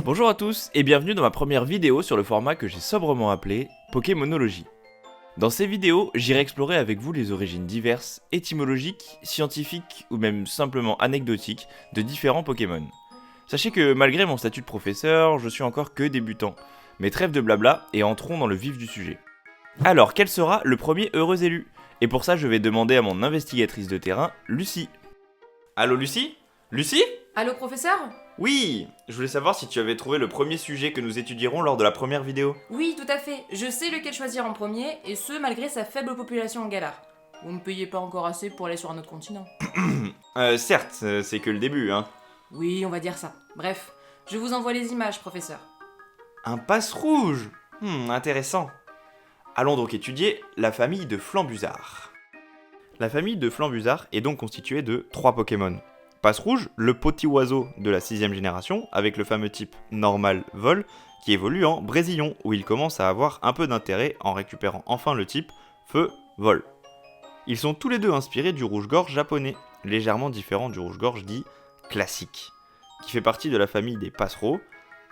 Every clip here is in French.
Bonjour à tous et bienvenue dans ma première vidéo sur le format que j'ai sobrement appelé Pokémonologie. Dans ces vidéos, j'irai explorer avec vous les origines diverses, étymologiques, scientifiques ou même simplement anecdotiques de différents Pokémon. Sachez que malgré mon statut de professeur, je suis encore que débutant, mais trêve de blabla et entrons dans le vif du sujet. Alors, quel sera le premier heureux élu? Et pour ça, je vais demander à mon investigatrice de terrain, Lucie. Allô Lucie? Lucie? Allô, professeur? Oui, je voulais savoir si tu avais trouvé le premier sujet que nous étudierons lors de la première vidéo. Oui, tout à fait. Je sais lequel choisir en premier, et ce, malgré sa faible population en Galar. Vous ne payez pas encore assez pour aller sur un autre continent. Certes, c'est que le début, hein. Oui, on va dire ça. Bref, je vous envoie les images, professeur. Un passe rouge. Intéressant. Allons donc étudier la famille de Flambuzard. La famille de Flambuzard est donc constituée de 3 Pokémon. Passe rouge, le petit oiseau de la 6ème génération, avec le fameux type normal-vol, qui évolue en Brésillon, où il commence à avoir un peu d'intérêt en récupérant enfin le type feu-vol. Ils sont tous les deux inspirés du rouge-gorge japonais, légèrement différent du rouge-gorge dit classique, qui fait partie de la famille des passereaux.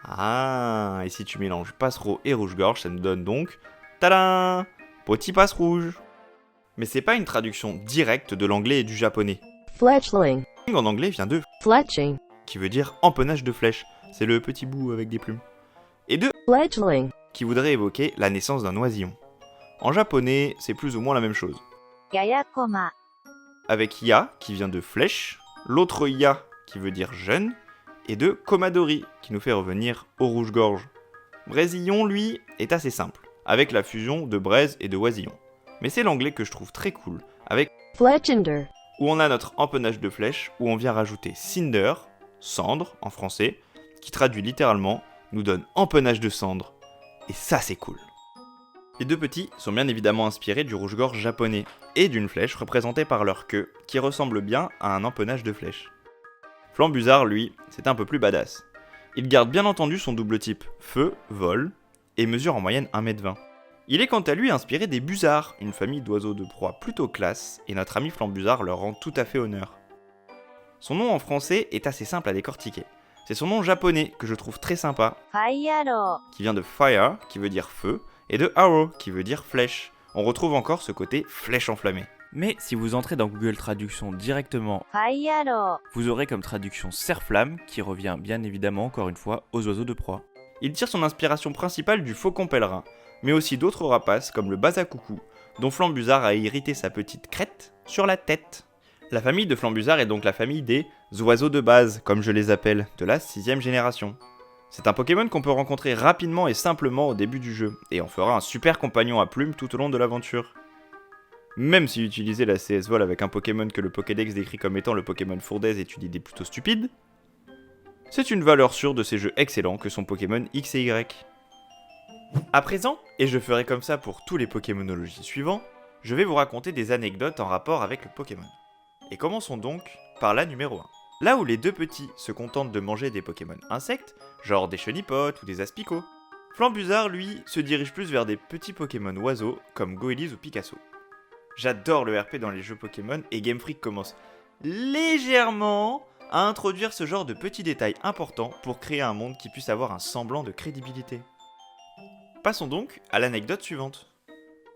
Ah, et si tu mélanges passereau et rouge-gorge, ça nous donne donc, tadam, petit passe rouge. Mais c'est pas une traduction directe de l'anglais et du japonais. Fletchling. En anglais vient de Fletching. qui veut dire empennage de flèche, c'est le petit bout avec des plumes. Et de Fledgling. qui voudrait évoquer la naissance d'un oisillon. En japonais, c'est plus ou moins la même chose. Yayakoma. Avec ya qui vient de flèche, l'autre ya qui veut dire jeune, et de komadori qui nous fait revenir au rouge-gorge. Brésillon, lui, est assez simple, avec la fusion de braise et de oisillon. Mais c'est l'anglais que je trouve très cool, avec Fletchender. où on a notre empennage de flèche, où on vient rajouter cinder, cendre en français, qui traduit littéralement, nous donne empennage de cendre. Et ça c'est cool. Les deux petits sont bien évidemment inspirés du rouge-gorge japonais, et d'une flèche représentée par leur queue, qui ressemble bien à un empennage de flèche. Flambuzard, lui, c'est un peu plus badass. Il garde bien entendu son double type feu, vol, et mesure en moyenne 1m20. Il est quant à lui inspiré des busards, une famille d'oiseaux de proie plutôt classe, et notre ami Flambuzard leur rend tout à fait honneur. Son nom en français est assez simple à décortiquer. C'est son nom japonais que je trouve très sympa, Fayaro. qui vient de fire, qui veut dire feu, et de arrow, qui veut dire flèche. On retrouve encore ce côté flèche enflammée. Mais si vous entrez dans Google Traduction directement, Fayaro. vous aurez comme traduction cerf-flamme, qui revient bien évidemment encore une fois aux oiseaux de proie. Il tire son inspiration principale du faucon pèlerin, mais aussi d'autres rapaces comme le bazakoucou, dont Flambuzard a hérité sa petite crête sur la tête. La famille de Flambuzard est donc la famille des oiseaux de base, comme je les appelle, de la 6ème génération. C'est un Pokémon qu'on peut rencontrer rapidement et simplement au début du jeu, et en fera un super compagnon à plumes tout au long de l'aventure. Même si utiliser la CS Vol avec un Pokémon que le Pokédex décrit comme étant le Pokémon Fourdaise est une idée plutôt stupide, c'est une valeur sûre de ces jeux excellents que sont Pokémon X et Y. À présent, et je ferai comme ça pour tous les Pokémonologies suivants, je vais vous raconter des anecdotes en rapport avec le Pokémon. Et commençons donc par la numéro 1. Là où les deux petits se contentent de manger des Pokémon insectes, genre des chenipotes ou des aspicots, Flambuzard, lui, se dirige plus vers des petits Pokémon oiseaux comme Goéliz ou Picasso. J'adore le RP dans les jeux Pokémon et Game Freak commence légèrement à introduire ce genre de petits détails importants pour créer un monde qui puisse avoir un semblant de crédibilité. Passons donc à l'anecdote suivante.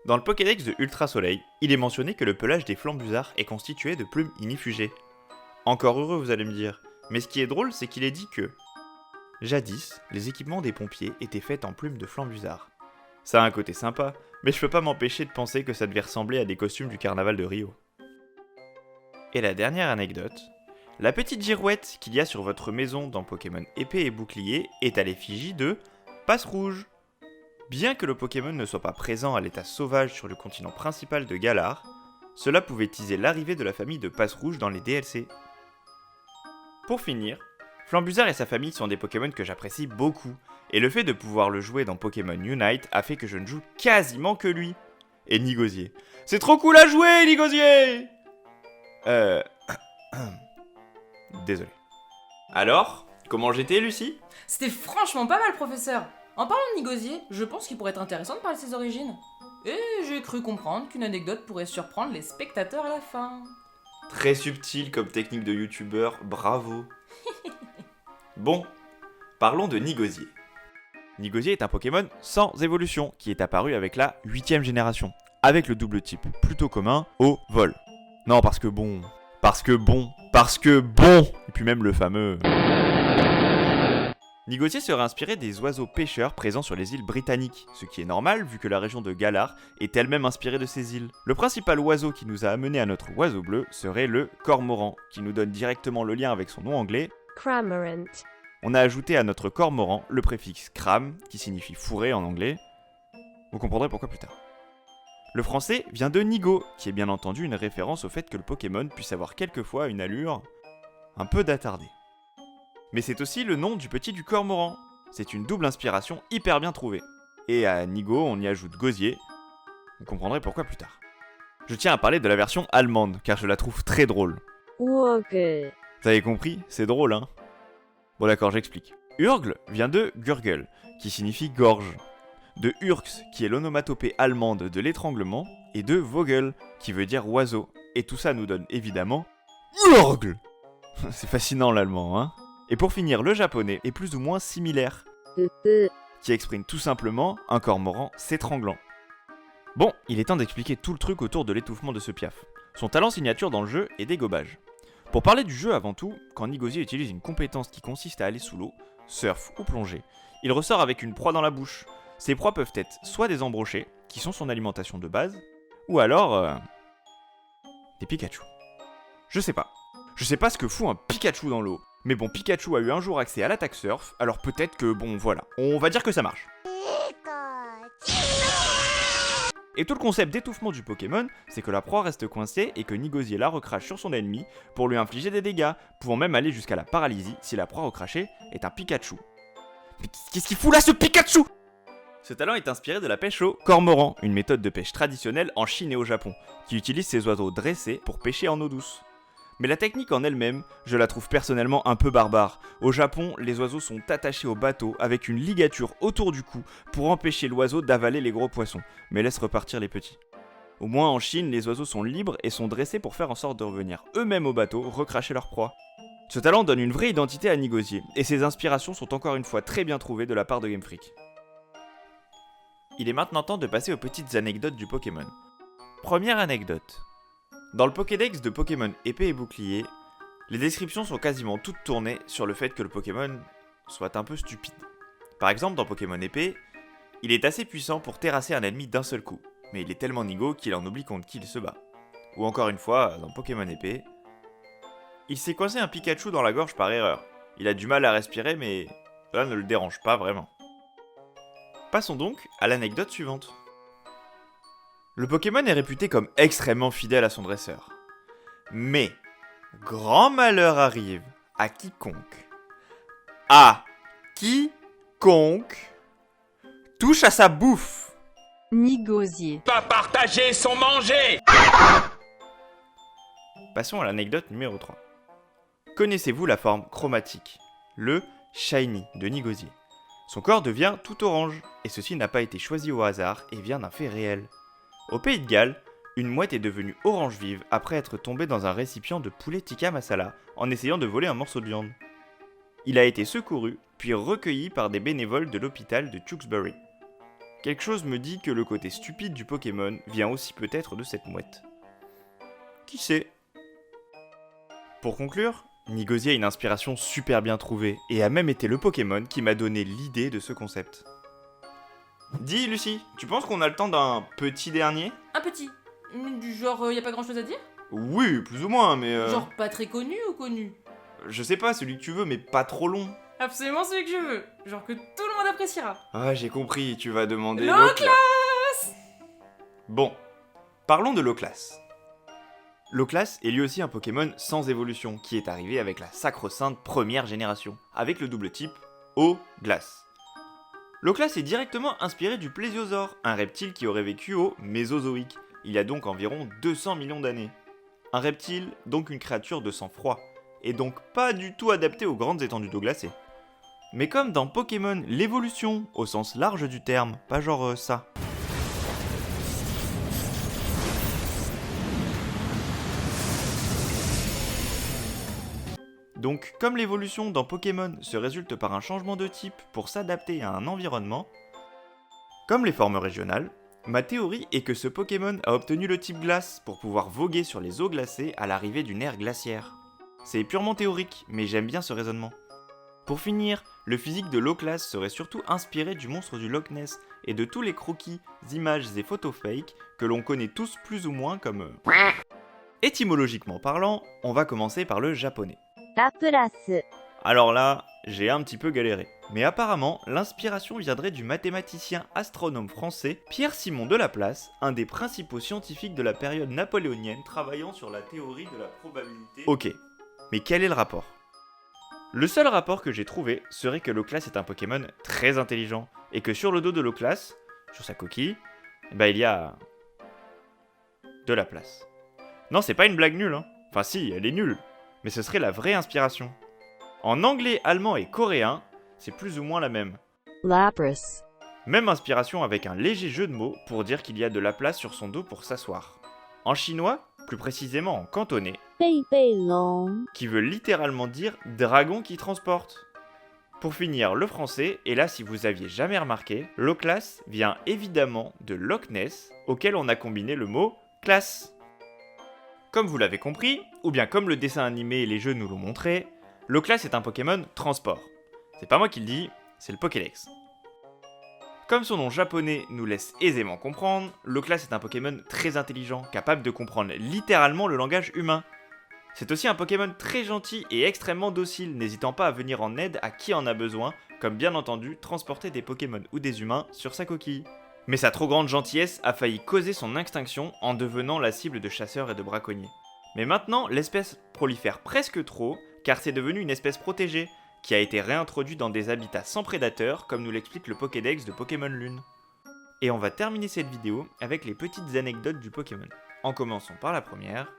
Dans le Pokédex de Ultra Soleil, il est mentionné que le pelage des Flambuzards est constitué de plumes inifugées. Encore heureux vous allez me dire, mais ce qui est drôle c'est qu'il est dit que jadis, les équipements des pompiers étaient faits en plumes de Flambuzard. Ça a un côté sympa, mais je peux pas m'empêcher de penser que ça devait ressembler à des costumes du carnaval de Rio. Et la dernière anecdote, la petite girouette qu'il y a sur votre maison dans Pokémon Épée et Bouclier est à l'effigie de Passe Rouge. Bien que le Pokémon ne soit pas présent à l'état sauvage sur le continent principal de Galar, cela pouvait teaser l'arrivée de la famille de Passe Rouge dans les DLC. Pour finir, Flambuzard et sa famille sont des Pokémon que j'apprécie beaucoup, et le fait de pouvoir le jouer dans Pokémon Unite a fait que je ne joue quasiment que lui. Et Nigosier. C'est trop cool à jouer, Nigosier! Désolé. Alors, comment j'étais, Lucie? C'était franchement pas mal, professeur. En parlant de Nigosier, je pense qu'il pourrait être intéressant de parler de ses origines. Et j'ai cru comprendre qu'une anecdote pourrait surprendre les spectateurs à la fin. Très subtil comme technique de youtubeur, bravo. Bon, Parlons de Nigosier. Nigosier est un Pokémon sans évolution qui est apparu avec la 8ème génération, avec le double type plutôt commun au vol. Non, parce que bon, et puis même le fameux... Nigosier serait inspiré des oiseaux pêcheurs présents sur les îles britanniques, ce qui est normal vu que la région de Galar est elle-même inspirée de ces îles. Le principal oiseau qui nous a amené à notre oiseau bleu serait le cormoran, qui nous donne directement le lien avec son nom anglais. Cramorant. On a ajouté à notre cormoran le préfixe cram, qui signifie fourré en anglais. Vous comprendrez pourquoi plus tard. Le français vient de Nigo, qui est bien entendu une référence au fait que le Pokémon puisse avoir quelquefois une allure un peu d'attardé. Mais c'est aussi le nom du petit du cormoran. C'est une double inspiration hyper bien trouvée. Et à Nigo, on y ajoute gosier. Vous comprendrez pourquoi plus tard. Je tiens à parler de la version allemande, car je la trouve très drôle. Urgel. Vous avez compris? C'est drôle, hein? Bon d'accord, j'explique. Urgle vient de Gurgel, qui signifie gorge. De Urx, qui est l'onomatopée allemande de l'étranglement, et de Vogel, qui veut dire oiseau. Et tout ça nous donne évidemment Urgle. C'est fascinant l'allemand, hein? Et pour finir, le japonais est plus ou moins similaire, qui exprime tout simplement un cormoran s'étranglant. Bon, il est temps d'expliquer tout le truc autour de l'étouffement de ce piaf. Son talent signature dans le jeu est dégobage. Pour parler du jeu avant tout, quand Nigosier utilise une compétence qui consiste à aller sous l'eau, surf ou plonger, il ressort avec une proie dans la bouche. Ces proies peuvent être soit des embrochés, qui sont son alimentation de base, ou alors... des Pikachu. Je sais pas ce que fout un Pikachu dans l'eau. Mais bon, Pikachu a eu un jour accès à l'attaque surf, alors peut-être que bon voilà, on va dire que ça marche. Et tout le concept d'étouffement du Pokémon, c'est que la proie reste coincée et que Nigosier la recrache sur son ennemi pour lui infliger des dégâts, pouvant même aller jusqu'à la paralysie si la proie recrachée est un Pikachu. Mais qu'est-ce qu'il fout là ce Pikachu? Ce talent est inspiré de la pêche au cormoran, une méthode de pêche traditionnelle en Chine et au Japon, qui utilise ces oiseaux dressés pour pêcher en eau douce. Mais la technique en elle-même, je la trouve personnellement un peu barbare. Au Japon, les oiseaux sont attachés au bateau avec une ligature autour du cou pour empêcher l'oiseau d'avaler les gros poissons, mais laisse repartir les petits. Au moins en Chine, les oiseaux sont libres et sont dressés pour faire en sorte de revenir eux-mêmes au bateau, recracher leur proie. Ce talent donne une vraie identité à Nigosier, et ses inspirations sont encore une fois très bien trouvées de la part de Game Freak. Il est maintenant temps de passer aux petites anecdotes du Pokémon. Première anecdote. Dans le Pokédex de Pokémon épée et bouclier, les descriptions sont quasiment toutes tournées sur le fait que le Pokémon soit un peu stupide. Par exemple, dans Pokémon épée, il est assez puissant pour terrasser un ennemi d'un seul coup, mais il est tellement nigo qu'il en oublie contre qui il se bat. Ou encore une fois, dans Pokémon épée, il s'est coincé un Pikachu dans la gorge par erreur. Il a du mal à respirer, mais cela ne le dérange pas vraiment. Passons donc à l'anecdote suivante. Le Pokémon est réputé comme extrêmement fidèle à son dresseur. Mais, grand malheur arrive à quiconque touche à sa bouffe. Nigosier. Pas partager son manger. Passons à l'anecdote numéro 3. Connaissez-vous la forme chromatique, le Shiny de Nigosier? Son corps devient tout orange, et ceci n'a pas été choisi au hasard et vient d'un fait réel. Au Pays de Galles, une mouette est devenue orange vive après être tombée dans un récipient de poulet tikka masala en essayant de voler un morceau de viande. Il a été secouru, puis recueilli par des bénévoles de l'hôpital de Tewkesbury. Quelque chose me dit que le côté stupide du Pokémon vient aussi peut-être de cette mouette. Qui sait? Pour conclure, Nigosier a une inspiration super bien trouvée et a même été le Pokémon qui m'a donné l'idée de ce concept. Dis Lucie, tu penses qu'on a le temps d'un petit dernier? Un petit. Du genre, y a pas grand chose à dire? Oui, plus ou moins, mais Genre pas très connu ou connu? je sais pas, celui que tu veux, mais pas trop long. Absolument celui que je veux. Genre que tout le monde appréciera. Ah, j'ai compris, tu vas demander Loclas. Bon, parlons de Loclas. Loclas est lui aussi un Pokémon sans évolution, qui est arrivé avec la sacro-sainte première génération, avec le double type Eau-Glace. Loclas est directement inspiré du plésiosaure, un reptile qui aurait vécu au Mésozoïque, il y a donc environ 200 millions d'années. Un reptile, donc une créature de sang froid, et donc pas du tout adapté aux grandes étendues d'eau glacée. Mais comme dans Pokémon l'évolution, au sens large du terme, pas genre ça. Donc, comme l'évolution dans Pokémon se résulte par un changement de type pour s'adapter à un environnement, comme les formes régionales, ma théorie est que ce Pokémon a obtenu le type glace pour pouvoir voguer sur les eaux glacées à l'arrivée d'une ère glaciaire. C'est purement théorique, mais j'aime bien ce raisonnement. Pour finir, le physique de l'Eau-Classe serait surtout inspiré du monstre du Loch Ness et de tous les croquis, images et photos fake que l'on connaît tous plus ou moins comme... Étymologiquement parlant, on va commencer par le japonais. ラプラス Alors là, j'ai un petit peu galéré. Mais apparemment, l'inspiration viendrait du mathématicien astronome français Pierre-Simon de Laplace, un des principaux scientifiques de la période napoléonienne travaillant sur la théorie de la probabilité. Ok, mais quel est le rapport ? Le seul rapport que j'ai trouvé serait que l'Eau-Classe est un Pokémon très intelligent, et que sur le dos de l'Eau-Classe, sur sa coquille, il y a... de la place. Non, c'est pas une blague nulle, hein. Enfin si, elle est nulle, mais ce serait la vraie inspiration. En anglais, allemand et coréen, c'est plus ou moins la même. Lapras Même inspiration avec un léger jeu de mots pour dire qu'il y a de la place sur son dos pour s'asseoir. En chinois, plus précisément en cantonais, 贝贝龙 qui veut littéralement dire dragon qui transporte. Pour finir, le français, et là si vous aviez jamais remarqué, l'Eau-Classe vient évidemment de Loch Ness, auquel on a combiné le mot classe. Comme vous l'avez compris, ou bien comme le dessin animé et les jeux nous l'ont montré, l'Eau-Classe est un Pokémon transport. C'est pas moi qui le dis, c'est le Pokédex. Comme son nom japonais nous laisse aisément comprendre, l'Eau-Classe est un Pokémon très intelligent, capable de comprendre littéralement le langage humain. C'est aussi un Pokémon très gentil et extrêmement docile, n'hésitant pas à venir en aide à qui en a besoin, comme bien entendu transporter des Pokémon ou des humains sur sa coquille. Mais sa trop grande gentillesse a failli causer son extinction en devenant la cible de chasseurs et de braconniers. Mais maintenant, l'espèce prolifère presque trop, car c'est devenu une espèce protégée, qui a été réintroduite dans des habitats sans prédateurs, comme nous l'explique le Pokédex de Pokémon Lune. Et on va terminer cette vidéo avec les petites anecdotes du Pokémon. En commençant par la première.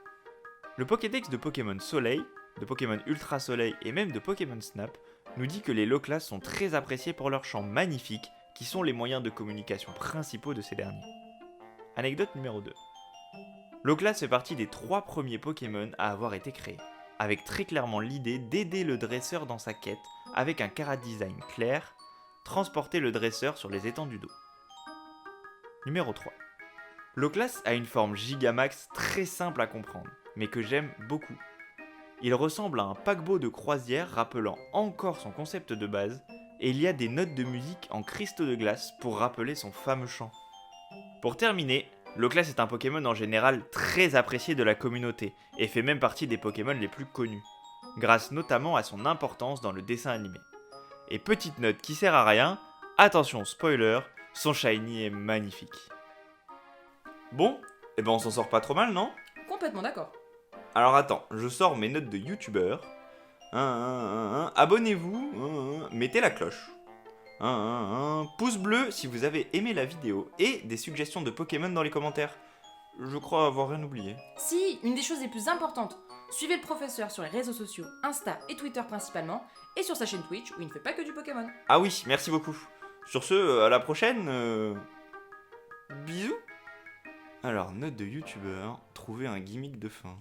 Le Pokédex de Pokémon Soleil, de Pokémon Ultra Soleil et même de Pokémon Snap nous dit que les Low-Class sont très appréciés pour leurs chants magnifiques, qui sont les moyens de communication principaux de ces derniers. Anecdote numéro 2. Low-Class fait partie des 3 premiers Pokémon à avoir été créés, avec très clairement l'idée d'aider le dresseur dans sa quête avec un chara-design clair, transporter le dresseur sur les étangs du dos. Numéro 3. Low-Class a une forme Gigamax très simple à comprendre, mais que j'aime beaucoup. Il ressemble à un paquebot de croisière rappelant encore son concept de base, et il y a des notes de musique en cristaux de glace pour rappeler son fameux chant. Pour terminer, Low-Class est un Pokémon en général très apprécié de la communauté, et fait même partie des Pokémon les plus connus, grâce notamment à son importance dans le dessin animé. Et petite note qui sert à rien, attention spoiler, son shiny est magnifique. Bon, on s'en sort pas trop mal, non ? Complètement d'accord. Alors attends, je sors mes notes de youtubeur. Abonnez-vous, mettez la cloche. Pouce bleu si vous avez aimé la vidéo et des suggestions de Pokémon dans les commentaires. Je crois avoir rien oublié. Si, une des choses les plus importantes, suivez le professeur sur les réseaux sociaux, Insta et Twitter principalement, et sur sa chaîne Twitch où il ne fait pas que du Pokémon. Ah oui, merci beaucoup. Sur ce, à la prochaine. Bisous. Alors, note de youtubeur, trouver un gimmick de fin.